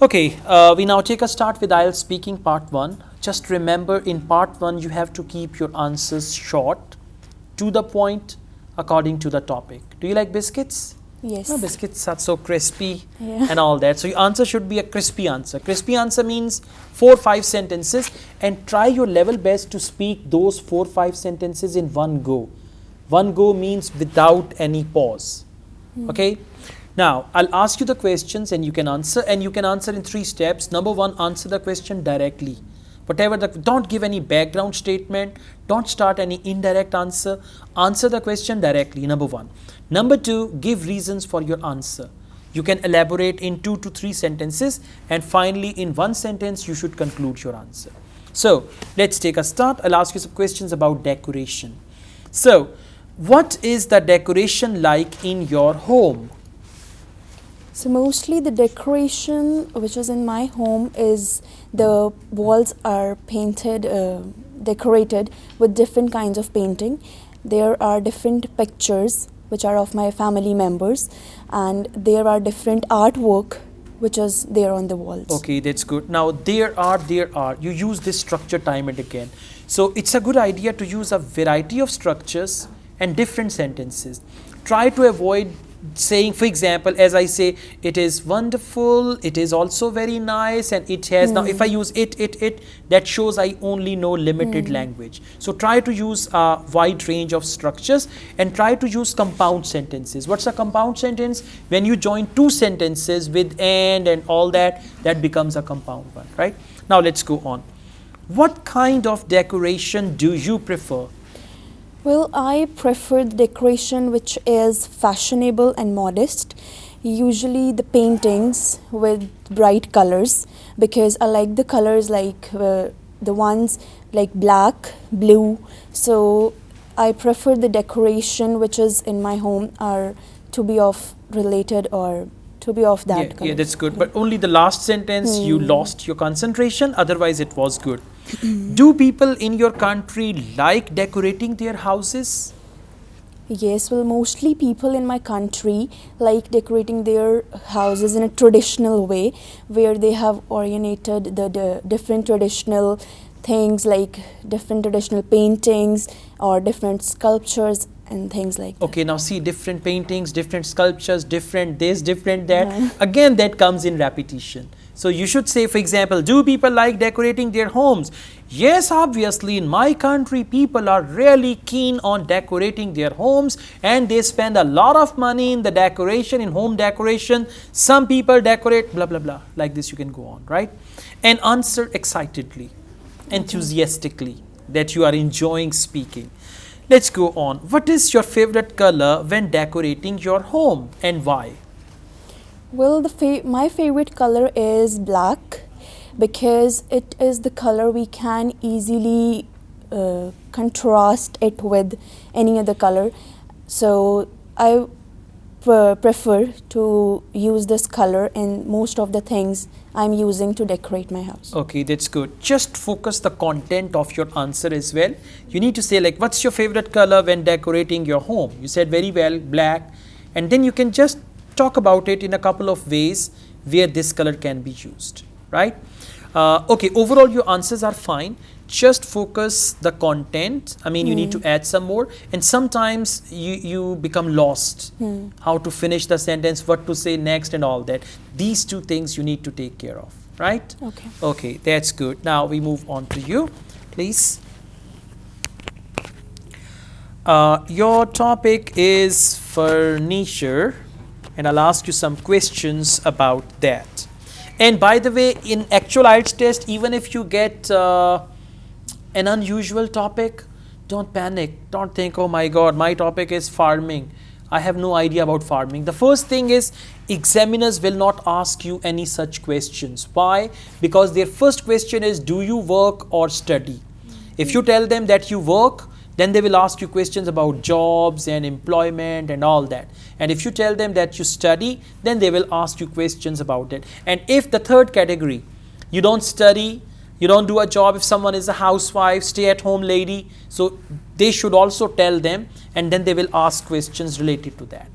Okay, we now take a start with IELTS speaking part 1. Just remember, in part 1 you have to keep your answers short, to the point, according to the topic. Do you like biscuits? Yes. No, biscuits are so crispy Yeah. and all that. So your answer should be a crispy answer. Crispy answer means 4-5 sentences, and try your level best to speak those 4-5 sentences in one go. One go means without any pause. Okay? Now, I'll ask you the questions and you can answer, and you can answer in 3 steps. Number 1, answer the question directly. Don't give any background statement, don't start any indirect answer. Answer the question directly, number 1. Number 2, give reasons for your answer. You can elaborate in 2 to 3 sentences, and finally in 1 sentence you should conclude your answer. So, let's take a start. I'll ask you some questions about decoration. So, what is the decoration like in your home? So mostly the decoration which is in my home is the walls are painted, decorated with different kinds of painting. There are different pictures which are of my family members, and there are different artwork which is there on the walls. Okay, that's good. Now, there are. You use this structure time and again. So, it's a good idea to use a variety of structures and different sentences. Try to avoid saying, for example, as I say, it is wonderful, it is also very nice, and it has. Now, if I use it, that shows I only know limited language. So, try to use a wide range of structures and try to use compound sentences. What's a compound sentence? When you join 2 sentences with and all that, that becomes a compound one, right? Now, let's go on. What kind of decoration do you prefer? Well, I prefer the decoration which is fashionable and modest. Usually the paintings with bright colors, because I like the colors like the ones like black, blue. So I prefer the decoration which is in my home are to be of related or to be of that color. Yeah, that's good. But only the last sentence you lost your concentration, otherwise it was good. Do people in your country like decorating their houses? Yes, well, mostly people in my country like decorating their houses in a traditional way, where they have oriented the different traditional things like different traditional paintings or different sculptures and things like that. Okay, now see, different paintings, different sculptures, different this, different that. Again, that comes in repetition. So you should say, for example, do people like decorating their homes? Yes, obviously, in my country, people are really keen on decorating their homes, and they spend a lot of money in the decoration, in home decoration. Some people decorate, blah, blah, blah. Like this, you can go on, right? And answer excitedly, enthusiastically, that you are enjoying speaking. Let's go on. What is your favorite color when decorating your home, and why? Well, my favorite color is black, because it is the color we can easily contrast it with any other color. So I prefer to use this color in most of the things I'm using to decorate my house. Okay, that's good. Just focus the content of your answer as well. You need to say like, what's your favorite color when decorating your home? You said very well, black. And then you can just talk about it in a couple of ways where this color can be used, right? Okay, overall your answers are fine. Just focus the content. I mean, you need to add some more, and sometimes you become lost. How to finish the sentence, what to say next, and all that. These 2 things you need to take care of, right? Okay. Okay, that's good. Now we move on to you, please. Your topic is furniture, and I'll ask you some questions about that. And by the way, in actual IELTS test, even if you get an unusual topic, don't panic. Don't think, oh my God, my topic is farming. I have no idea about farming. The first thing is, examiners will not ask you any such questions. Why? Because their first question is, do you work or study? If you tell them that you work, then they will ask you questions about jobs and employment and all that. And if you tell them that you study, then they will ask you questions about it. And if the third category, you don't study, you don't do a job, if someone is a housewife, stay-at-home lady, so they should also tell them, and then they will ask questions related to that.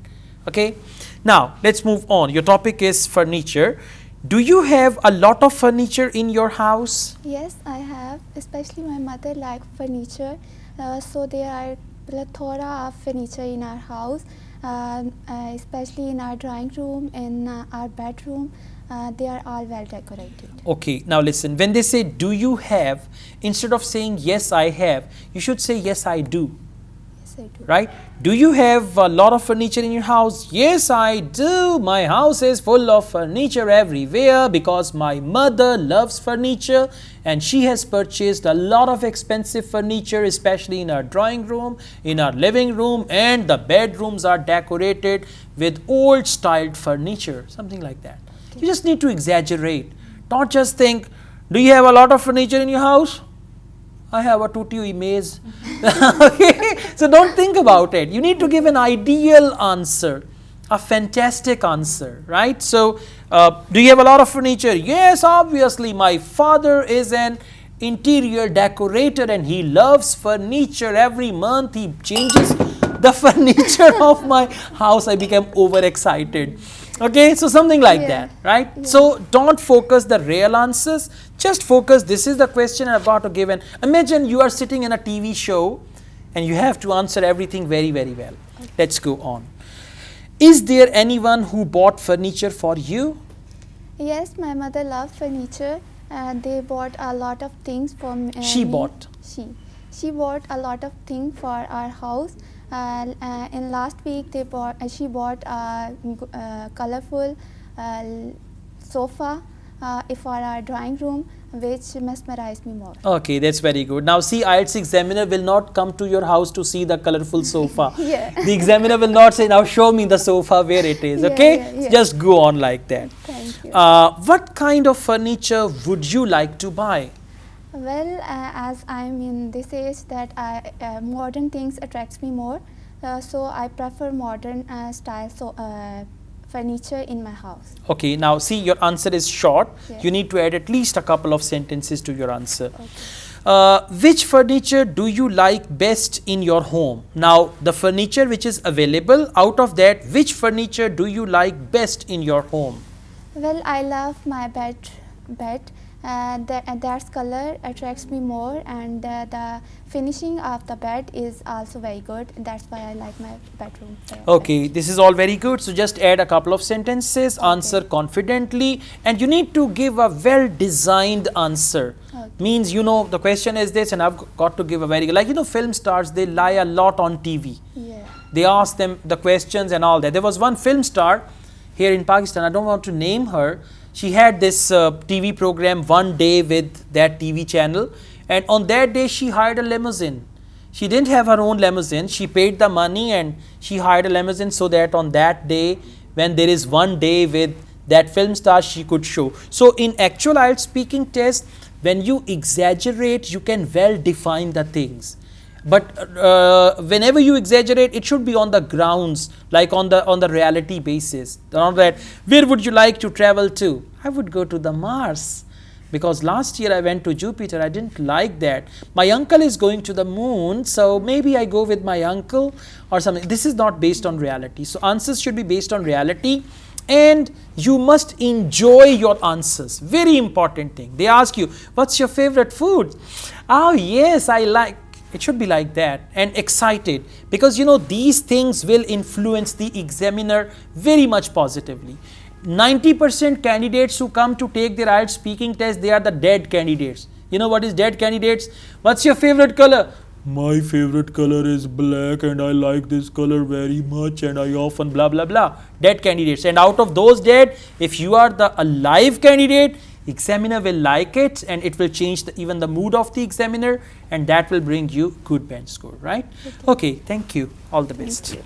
Okay? Now, let's move on. Your topic is furniture. Do you have a lot of furniture in your house? Yes, I have. Especially my mother like furniture, so there are plethora of furniture in our house, especially in our drawing room, in our bedroom. They are all well decorated. Okay, now listen. When they say do you have, instead of saying yes I have, you should say yes I do. Yes, I do. Right? Do you have a lot of furniture in your house? Yes, I do. My house is full of furniture everywhere because my mother loves furniture and she has purchased a lot of expensive furniture, especially in our drawing room, in our living room, and the bedrooms are decorated with old styled furniture, something like that. You just need to exaggerate. Don't just think, do you have a lot of furniture in your house? I have a tutu image. Okay? So don't think about it. You need to give an ideal answer, a fantastic answer, right? So, do you have a lot of furniture? Yes, obviously. My father is an interior decorator and he loves furniture. Every month he changes the furniture of my house. I became overexcited. Okay, so something like that, right? Yeah. So don't focus the real answers, just focus, this is the question I've got to give. And imagine you are sitting in a TV show and you have to answer everything very, very well. Okay. Let's go on. Is there anyone who bought furniture for you? Yes, my mother loves furniture. They bought a lot of things for me. She bought. She bought a lot of things for our house. In last week, she bought a colorful sofa for our drawing room, which mesmerized me more. Okay, that's very good. Now see, IELTS examiner will not come to your house to see the colorful sofa. Yeah. The examiner will not say, now show me the sofa where it is, okay? Yeah. Just go on like that. Thank you. What kind of furniture would you like to buy? Well, as I'm in this age that modern things attracts me more, so I prefer modern style furniture in my house. Okay, now see, your answer is short. Yes. You need to add at least a couple of sentences to your answer. Okay. Which furniture do you like best in your home? Now, the furniture which is available, out of that, which furniture do you like best in your home? Well, I love my bed. That color attracts me more, and the finishing of the bed is also very good. That's why I like my bedroom. Okay, this is all very good. So just add a couple of sentences, answer confidently, and you need to give a well designed answer. Okay. Means, you know, the question is this, and I've got to give a very, like, you know, film stars, they lie a lot on TV. Yeah. They ask them the questions and all that. There was one film star here in Pakistan, I don't want to name her. She had this TV program One Day with that TV channel, and on that day she hired a limousine. She didn't have her own limousine, she paid the money and she hired a limousine so that on that day, when there is one day with that film star, she could show. So in actual IELTS speaking test, when you exaggerate, you can well define the things. But whenever you exaggerate, it should be on the grounds, like on the reality basis. Not that, where would you like to travel to? I would go to the Mars, because last year I went to Jupiter. I didn't like that. My uncle is going to the moon, so maybe I go with my uncle or something. This is not based on reality. So answers should be based on reality, and you must enjoy your answers. Very important thing. They ask you, what's your favorite food? Oh yes, I like. It should be like that, and excited, because you know these things will influence the examiner very much positively. 90% candidates who come to take their IELTS speaking test, they are the dead candidates. You know what is dead candidates? What's your favorite color? My favorite color is black and I like this color very much and I often blah blah blah. Dead candidates. And out of those dead, if you are the alive candidate, examiner will like it and it will change even the mood of the examiner, and that will bring you good band score, right? Okay, thank you. All the best.